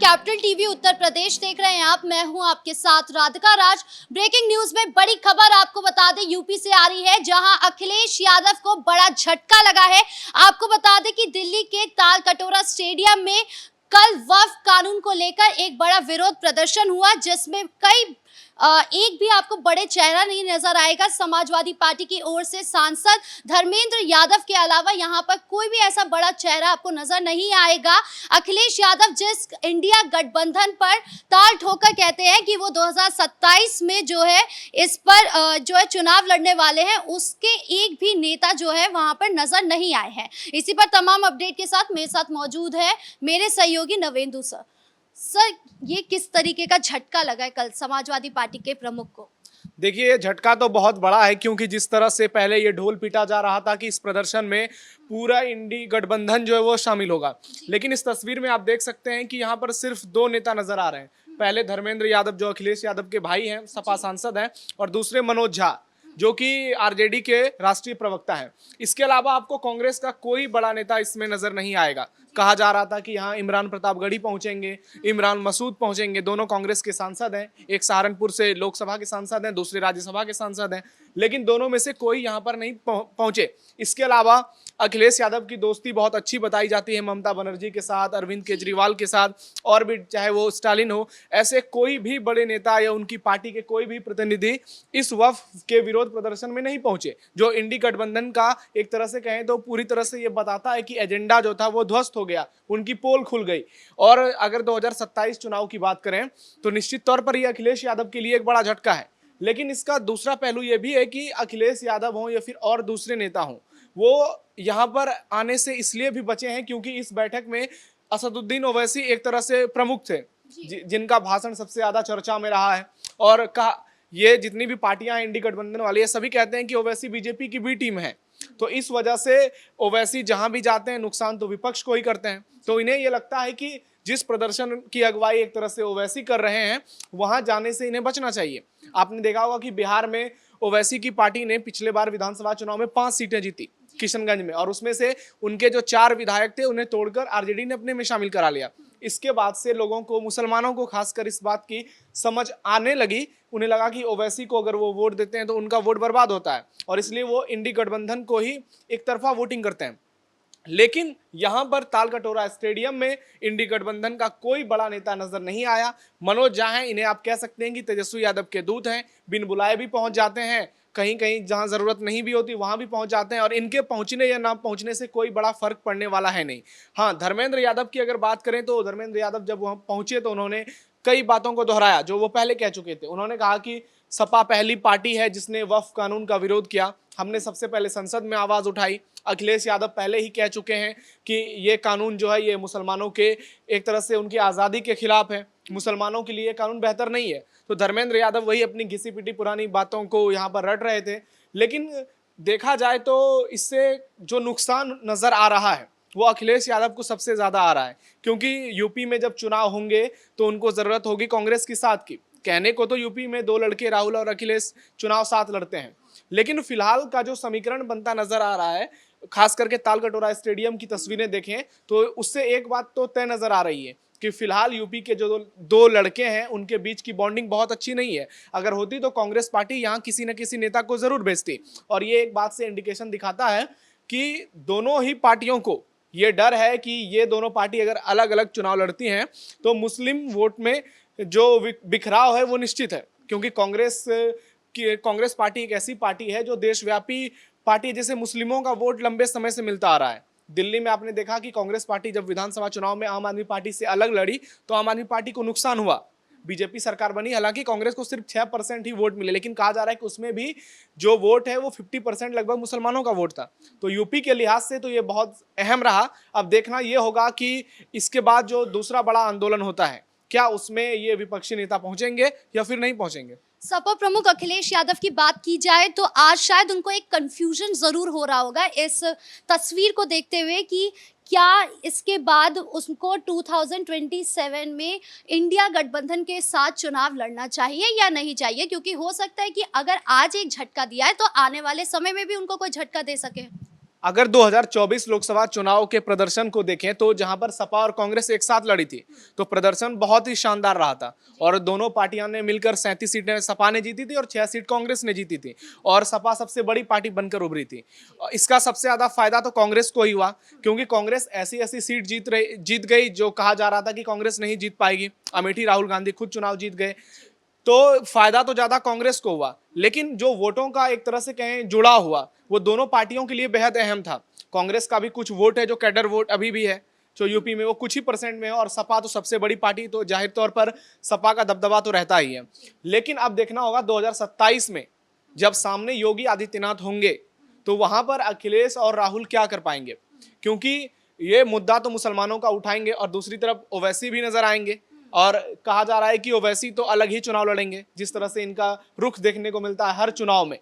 Capital TV Uttar Pradesh देख रहे हैं आप। मैं हूं आपके साथ राधिका राज। ब्रेकिंग न्यूज में बड़ी खबर आपको बता दें यूपी से आ रही है, जहां अखिलेश यादव को बड़ा झटका लगा है। आपको बता दें कि दिल्ली के तालकटोरा स्टेडियम में कल वक्फ कानून को लेकर एक बड़ा विरोध प्रदर्शन हुआ, जिसमें एक भी आपको बड़े चेहरा नहीं नजर आएगा। समाजवादी पार्टी की ओर से सांसद धर्मेंद्र यादव के अलावा यहां पर कोई भी ऐसा बड़ा चेहरा आपको नजर नहीं आएगा। अखिलेश यादव जिस इंडिया गठबंधन पर ताल ठोकर कहते हैं कि वो 2027 में जो है इस पर जो है चुनाव लड़ने वाले हैं, उसके एक भी नेता जो है वहां पर नजर नहीं आए हैं। इसी पर तमाम अपडेट के साथ मेरे साथ मौजूद है मेरे सहयोगी नवेंदु सर। सर, ये किस तरीके का झटका लगा है कल समाजवादी पार्टी के प्रमुख को? देखिए, ये झटका तो बहुत बड़ा है, क्योंकि जिस तरह से पहले ये ढोल पीटा जा रहा था कि इस प्रदर्शन में पूरा इंडी गठबंधन जो है वो शामिल होगा, लेकिन इस तस्वीर में आप देख सकते हैं कि यहाँ पर सिर्फ दो नेता नजर आ रहे हैं। पहले धर्मेंद्र यादव जो अखिलेश यादव के भाई हैं, सपा सांसद हैं, और दूसरे मनोज झा जो कि आरजेडी के राष्ट्रीय प्रवक्ता हैं। इसके अलावा आपको कांग्रेस का कोई बड़ा नेता इसमें नजर नहीं आएगा। कहा जा रहा था कि यहाँ इमरान प्रतापगढ़ी पहुंचेंगे, इमरान मसूद पहुंचेंगे, दोनों कांग्रेस के सांसद हैं। एक सहारनपुर से लोकसभा के सांसद हैं, दूसरे राज्यसभा के सांसद हैं, लेकिन दोनों में से कोई यहाँ पर नहीं पहुंचे। इसके अलावा अखिलेश यादव की दोस्ती बहुत अच्छी बताई जाती है ममता बनर्जी के साथ, अरविंद केजरीवाल के साथ, और भी चाहे वो स्टालिन हो, ऐसे कोई भी बड़े नेता या उनकी पार्टी के कोई भी प्रतिनिधि इस वक्फ के विरोध प्रदर्शन में नहीं पहुंचे, जो इंडी गठबंधन का एक तरह से कहें तो पूरी तरह से ये बताता है कि एजेंडा जो था वो ध्वस्त हो गया, उनकी पोल खुल गई। और अगर 2027 चुनाव की बात करें तो निश्चित तौर पर यह अखिलेश यादव के लिए एक बड़ा झटका है। लेकिन इसका दूसरा पहलू यह भी है कि अखिलेश यादव हो या फिर और दूसरे नेता हों, वो यहाँ पर आने से इसलिए भी बचे हैं क्योंकि इस बैठक में असदुद्दीन ओवैसी एक तरह से प्रमुख थे, जिनका भाषण सबसे ज्यादा चर्चा में रहा है। और ये जितनी भी पार्टियां इंडी गठबंधन वाली है, सभी कहते हैं कि ओवैसी बीजेपी की बी टीम है, तो इस वजह से ओवैसी जहां भी जाते हैं नुकसान तो विपक्ष को ही करते हैं। तो इन्हें ये लगता है कि जिस प्रदर्शन की अगुवाई एक तरह से ओवैसी कर रहे हैं, वहां जाने से इन्हें बचना चाहिए। आपने देखा होगा कि बिहार में ओवैसी की पार्टी ने पिछले बार विधानसभा चुनाव में 5 सीटें जीती किशनगंज में, और उसमें से उनके जो 4 विधायक थे उन्हें तोड़कर आरजेडी ने अपने में शामिल करा लिया। इसके बाद से लोगों को, मुसलमानों को खासकर इस बात की समझ आने लगी, उन्हें लगा कि ओवैसी को अगर वो वोट देते हैं तो उनका वोट बर्बाद होता है, और इसलिए वो इंडी गठबंधन को ही एक तरफा वोटिंग करते हैं। लेकिन यहां पर तालकटोरा स्टेडियम में इंडी गठबंधन का कोई बड़ा नेता नजर नहीं आया। मनोज झा हैं, इन्हें आप कह सकते हैं कि तेजस्वी यादव के दूत हैं, बिन बुलाए भी पहुंच जाते हैं, कहीं कहीं जहां जरूरत नहीं भी होती वहां भी पहुंच जाते हैं, और इनके पहुंचने या ना पहुंचने से कोई बड़ा फर्क पड़ने वाला है नहीं। हाँ, धर्मेंद्र यादव की अगर बात करें तो धर्मेंद्र यादव जब वहां पहुंचे तो उन्होंने कई बातों को दोहराया जो वो पहले कह चुके थे। उन्होंने कहा कि सपा पहली पार्टी है जिसने वक्फ कानून का विरोध किया, हमने सबसे पहले संसद में आवाज उठाई। अखिलेश यादव पहले ही कह चुके हैं कि ये कानून जो है ये मुसलमानों के एक तरह से उनकी आज़ादी के खिलाफ है, मुसलमानों के लिए कानून बेहतर नहीं है। तो धर्मेंद्र यादव वही अपनी घिसी पिटी पुरानी बातों को यहाँ पर रट रहे थे। लेकिन देखा जाए तो इससे जो नुकसान नजर आ रहा है वो अखिलेश यादव को सबसे ज्यादा आ रहा है, क्योंकि यूपी में जब चुनाव होंगे तो उनको जरूरत होगी कांग्रेस की साथ की। कहने को तो यूपी में 2 लड़के राहुल और अखिलेश चुनाव साथ लड़ते हैं, लेकिन फिलहाल का जो समीकरण बनता नजर आ रहा है, खास करके तालकटोरा स्टेडियम की तस्वीरें देखें तो उससे एक बात तो तय नजर आ रही है कि फिलहाल यूपी के जो 2 लड़के हैं उनके बीच की बॉन्डिंग बहुत अच्छी नहीं है। अगर होती तो कांग्रेस पार्टी यहाँ किसी न किसी नेता को जरूर भेजती, और ये एक बात से इंडिकेशन दिखाता है कि दोनों ही पार्टियों को ये डर है कि ये दोनों पार्टी अगर अलग अलग चुनाव लड़ती हैं तो मुस्लिम वोट में जो बिखराव है वो निश्चित है, क्योंकि कांग्रेस पार्टी एक ऐसी पार्टी है जो देशव्यापी पार्टी है, जैसे मुस्लिमों का वोट लंबे समय से मिलता आ रहा है। दिल्ली में आपने देखा कि कांग्रेस पार्टी जब विधानसभा चुनाव में आम आदमी पार्टी से अलग लड़ी तो आम आदमी पार्टी को नुकसान हुआ, बीजेपी सरकार बनी, हालांकि कांग्रेस को सिर्फ 6% ही वोट मिले, लेकिन कहा जा रहा है कि उसमें भी जो वोट है वो 50% लगभग मुसलमानों का वोट था। तो यूपी के लिहाज से तो ये बहुत अहम रहा। अब देखना ये होगा कि इसके बाद जो दूसरा बड़ा आंदोलन होता है, क्या उसमें ये विपक्षी नेता पहुंचेंगे या फिर नहीं पहुंचेंगे। सपा प्रमुख अखिलेश यादव की बात की जाए तो आज शायद उनको एक कंफ्यूजन जरूर हो रहा होगा इस तस्वीर को देखते हुए कि क्या इसके बाद उसको 2027 में इंडिया गठबंधन के साथ चुनाव लड़ना चाहिए या नहीं चाहिए, क्योंकि हो सकता है कि अगर आज एक झटका दिया है तो आने वाले समय में भी उनको कोई झटका दे सके। अगर 2024 लोकसभा चुनाव के प्रदर्शन को देखें तो जहां पर सपा और कांग्रेस एक साथ लड़ी थी तो प्रदर्शन बहुत ही शानदार रहा था और दोनों पार्टियां ने मिलकर 37 सीटें सपा ने जीती थी और 6 सीट कांग्रेस ने जीती थी और सपा सबसे बड़ी पार्टी बनकर उभरी थी। इसका सबसे ज्यादा फायदा तो कांग्रेस को ही हुआ क्योंकि कांग्रेस ऐसी ऐसी सीट जीत गई जो कहा जा रहा था कि कांग्रेस नहीं जीत पाएगी। अमेठी राहुल गांधी खुद चुनाव जीत गए तो फायदा तो ज्यादा कांग्रेस को हुआ, लेकिन जो वोटों का एक तरह से कहें जुड़ा हुआ वो दोनों पार्टियों के लिए बेहद अहम था। कांग्रेस का भी कुछ वोट है जो कैडर वोट अभी भी है जो यूपी में वो कुछ ही परसेंट में है और सपा तो सबसे बड़ी पार्टी तो जाहिर तौर पर सपा का दबदबा तो रहता ही है। लेकिन अब देखना होगा 2027 में जब सामने योगी आदित्यनाथ होंगे तो वहां पर अखिलेश और राहुल क्या कर पाएंगे, क्योंकि ये मुद्दा तो मुसलमानों का उठाएंगे और दूसरी तरफ ओवैसी भी नजर आएंगे और कहा जा रहा है कि ओवैसी तो अलग ही चुनाव लड़ेंगे जिस तरह से इनका रुख देखने को मिलता है हर चुनाव में।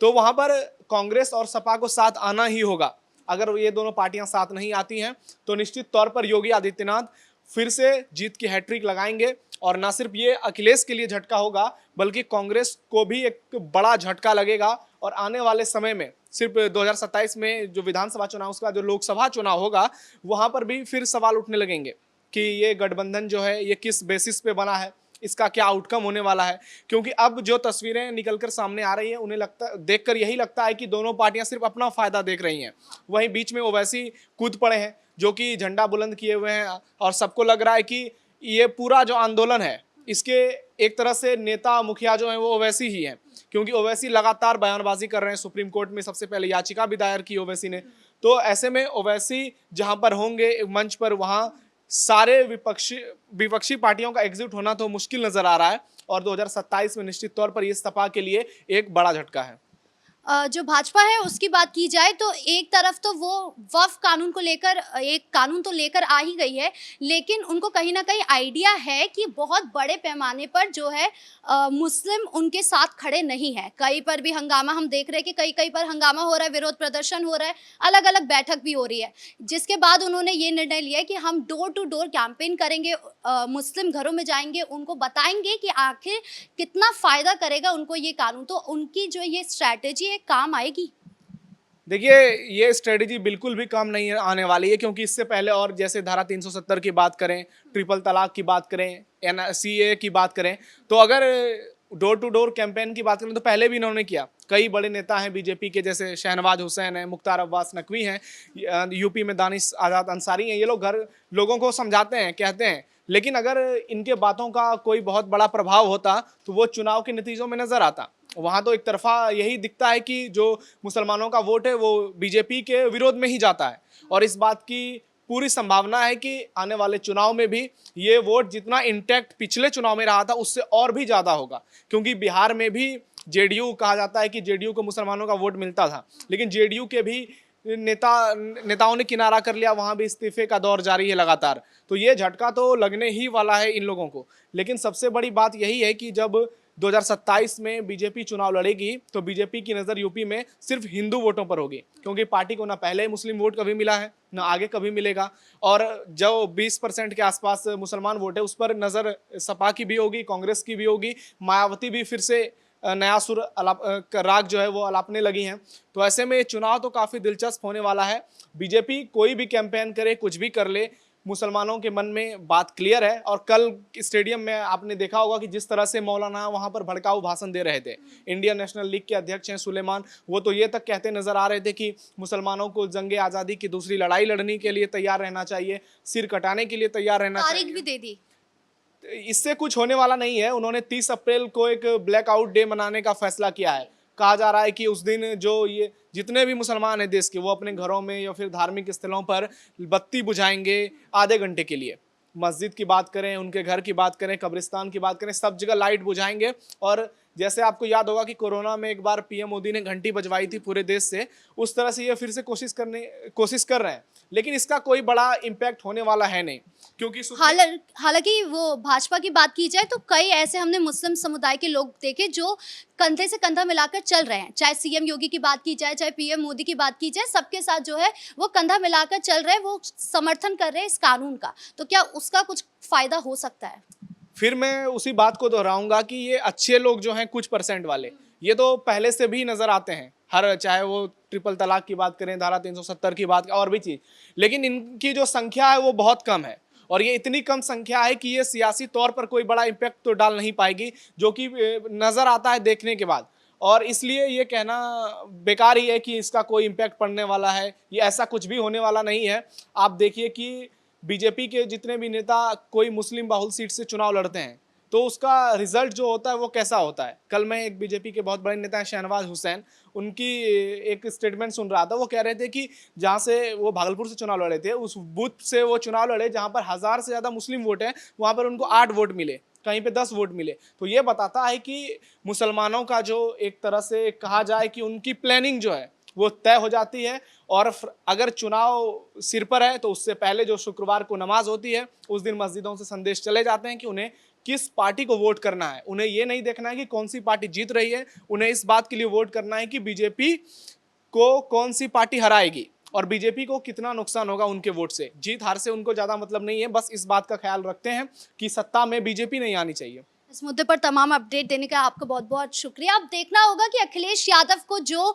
तो वहां पर कांग्रेस और सपा को साथ आना ही होगा। अगर ये दोनों पार्टियां साथ नहीं आती हैं तो निश्चित तौर पर योगी आदित्यनाथ फिर से जीत की हैट्रिक लगाएंगे और ना सिर्फ ये अखिलेश के लिए झटका होगा बल्कि कांग्रेस को भी एक बड़ा झटका लगेगा और आने वाले समय में सिर्फ 2027 में जो विधानसभा चुनाव उसका जो लोकसभा चुनाव होगा वहां पर भी फिर सवाल उठने लगेंगे कि ये गठबंधन जो है ये किस बेसिस पे बना है, इसका क्या आउटकम होने वाला है। क्योंकि अब जो तस्वीरें निकलकर सामने आ रही है उन्हें देखकर यही लगता है कि दोनों पार्टियां सिर्फ अपना फायदा देख रही हैं। वहीं बीच में ओवैसी कूद पड़े हैं जो कि झंडा बुलंद किए हुए हैं और सबको लग रहा है कि ये पूरा जो आंदोलन है इसके एक तरह से नेता मुखिया जो है वो ओवैसी ही है, क्योंकि ओवैसी लगातार बयानबाजी कर रहे हैं। सुप्रीम कोर्ट में सबसे पहले याचिका भी दायर की ओवैसी ने। तो ऐसे में ओवैसी जहां पर होंगे मंच पर वहां सारे विपक्षी पार्टियों का एग्जिट होना तो मुश्किल नजर आ रहा है और 2027 में निश्चित तौर पर ये सपा के लिए एक बड़ा झटका है। जो भाजपा है उसकी बात की जाए तो एक तरफ तो वो वक्फ कानून को लेकर एक कानून तो लेकर आ ही गई है, लेकिन उनको कहीं ना कहीं आइडिया है कि बहुत बड़े पैमाने पर जो है मुस्लिम उनके साथ खड़े नहीं है। कहीं पर भी हंगामा हम देख रहे हैं कि कहीं कहीं पर हंगामा हो रहा है, विरोध प्रदर्शन हो रहा है, अलग अलग बैठक भी हो रही है, जिसके बाद उन्होंने ये निर्णय लिया है कि हम डोर टू डोर कैंपेन करेंगे, मुस्लिम घरों में जाएंगे, उनको बताएंगे कि आखिर कितना फायदा करेगा उनको ये कानून। तो उनकी जो ये स्ट्रैटेजी काम आएगी। देखिए ये स्ट्रेटेजी बिल्कुल भी काम नहीं आने वाली है, क्योंकि इससे पहले और जैसे धारा 370 की बात करें, ट्रिपल तलाक की बात करें, NCA की बात करें, तो अगर डोर टू डोर कैंपेन की बात करें तो पहले भी इन्होंने किया। कई बड़े नेता हैं बीजेपी के जैसे शहनवाज हुसैन है, मुख्तार अब्बास नकवी हैं, यूपी में दानिश आज़ाद अंसारी हैं। ये लोग लोगों को समझाते हैं, कहते हैं, लेकिन अगर इनके बातों का कोई बहुत बड़ा प्रभाव होता तो वो चुनाव के नतीजों में नजर आता। वहां तो एक तरफा यही दिखता है कि जो मुसलमानों का वोट है वो बीजेपी के विरोध में ही जाता है और इस बात की पूरी संभावना है कि आने वाले चुनाव में भी ये वोट जितना इंटैक्ट पिछले चुनाव में रहा था उससे और भी ज्यादा होगा, क्योंकि बिहार में भी जेडीयू कहा जाता है कि जेडीयू को मुसलमानों का वोट मिलता था, लेकिन जेडीयू के भी नेताओं ने किनारा कर लिया, वहां भी इस्तीफे का दौर जारी है लगातार। तो ये झटका तो लगने ही वाला है इन लोगों को। लेकिन सबसे बड़ी बात यही है कि जब 2027 में बीजेपी चुनाव लड़ेगी तो बीजेपी की नज़र यूपी में सिर्फ हिंदू वोटों पर होगी, क्योंकि पार्टी को ना पहले मुस्लिम वोट कभी मिला है ना आगे कभी मिलेगा और जो 20% के आसपास मुसलमान वोट है उस पर नज़र सपा की भी होगी, कांग्रेस की भी होगी, मायावती भी फिर से नया सुर राग जो है वो अलापने लगी हैं। तो ऐसे में चुनाव तो काफ़ी दिलचस्प होने वाला है। बीजेपी कोई भी कैंपेन करे, कुछ भी कर ले, मुसलमानों के मन में बात क्लियर है। और कल स्टेडियम में आपने देखा होगा कि जिस तरह से मौलाना वहां पर भड़काऊ भाषण दे रहे थे। इंडियन नेशनल लीग के अध्यक्ष हैं सुलेमान, वो तो ये तक कहते नजर आ रहे थे कि मुसलमानों को जंगे आज़ादी की दूसरी लड़ाई लड़ने के लिए तैयार रहना चाहिए, सिर कटाने के लिए तैयार रहना चाहिए। तारीख भी दे दी। इससे कुछ होने वाला नहीं है। उन्होंने 30 अप्रैल को एक ब्लैकआउट डे मनाने का फैसला किया है। कहा जा रहा है कि उस दिन जो ये जितने भी मुसलमान हैं देश के वो अपने घरों में या फिर धार्मिक स्थलों पर बत्ती बुझाएंगे आधे घंटे के लिए। मस्जिद की बात करें, उनके घर की बात करें, कब्रिस्तान की बात करें, सब जगह लाइट बुझाएंगे। और जैसे आपको याद होगा कि कोरोना में एक बार पीएम मोदी ने घंटी बजवाई थी पूरे देश से, उस तरह से ये फिर से कोशिश कर रहे हैं। लेकिन इसका कोई बड़ा इम्पैक्ट होने वाला है नहीं, क्योंकि हालांकि वो भाजपा की बात की जाए तो कई ऐसे हमने मुस्लिम समुदाय के लोग देखे जो कंधे से कंधा मिलाकर चल रहे हैं। चाहे सीएम योगी की बात की जाए, चाहे पीएम मोदी की बात की जाए, सबके साथ जो है वो कंधा मिलाकर चल रहे हैं, वो समर्थन कर रहे हैं इस कानून का। तो क्या उसका कुछ फायदा हो सकता है? फिर मैं उसी बात को दोहराऊंगा कि ये अच्छे लोग जो हैं कुछ परसेंट वाले, ये तो पहले से भी नजर आते हैं, हर चाहे वो ट्रिपल तलाक की बात करें, धारा 370 की बात और भी चीज, लेकिन इनकी जो संख्या है वो बहुत कम है। और ये इतनी कम संख्या है कि ये सियासी तौर पर कोई बड़ा इम्पैक्ट तो डाल नहीं पाएगी, जो कि नजर आता है देखने के बाद। और इसलिए ये कहना बेकार ही है कि इसका कोई इम्पैक्ट पड़ने वाला है, ये ऐसा कुछ भी होने वाला नहीं है। आप देखिए कि बीजेपी के जितने भी नेता कोई मुस्लिम बहुल सीट से चुनाव लड़ते हैं तो उसका रिजल्ट जो होता है वो कैसा होता है। कल मैं एक बीजेपी के बहुत बड़े नेता हैं शहनवाज हुसैन, उनकी एक स्टेटमेंट सुन रहा था। वो कह रहे थे कि जहाँ से वो भागलपुर से चुनाव लड़े थे, उस बूथ से वो चुनाव लड़े जहाँ पर 1000 से ज़्यादा मुस्लिम वोट हैं, वहाँ पर उनको 8 वोट मिले, कहीं पे 10 वोट मिले। तो ये बताता है कि मुसलमानों का जो एक तरह से कहा जाए कि उनकी प्लानिंग जो है वो तय हो जाती है। और अगर चुनाव सिर पर है तो उससे पहले जो शुक्रवार को नमाज होती है उस दिन मस्जिदों से संदेश चले जाते हैं कि उन्हें किस पार्टी को वोट करना है। उन्हें ये नहीं देखना है कि कौन सी पार्टी जीत रही है, उन्हें इस बात के लिए वोट करना है कि बीजेपी को कौन सी पार्टी हराएगी और बीजेपी को कितना नुकसान होगा उनके वोट से। जीत हार से उनको ज्यादा मतलब नहीं है, बस इस बात का ख्याल रखते हैं कि सत्ता में बीजेपी नहीं आनी चाहिए। इस मुद्दे पर तमाम अपडेट देने का आपका बहुत बहुत शुक्रिया। अब देखना होगा कि अखिलेश यादव को जो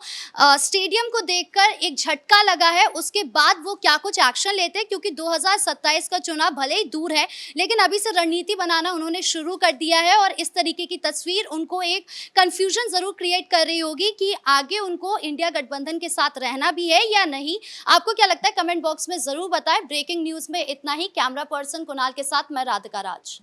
स्टेडियम को देखकर एक झटका लगा है, उसके बाद वो क्या कुछ एक्शन लेते हैं, क्योंकि 2027 का चुनाव भले ही दूर है लेकिन अभी से रणनीति बनाना उन्होंने शुरू कर दिया है। और इस तरीके की तस्वीर उनको एक कंफ्यूजन जरूर क्रिएट कर रही होगी कि आगे उनको इंडिया गठबंधन के साथ रहना भी है या नहीं। आपको क्या लगता है कमेंट बॉक्स में जरूर बताएं। ब्रेकिंग न्यूज में इतना ही। कैमरा पर्सन कुणाल के साथ मैं राधिका राज।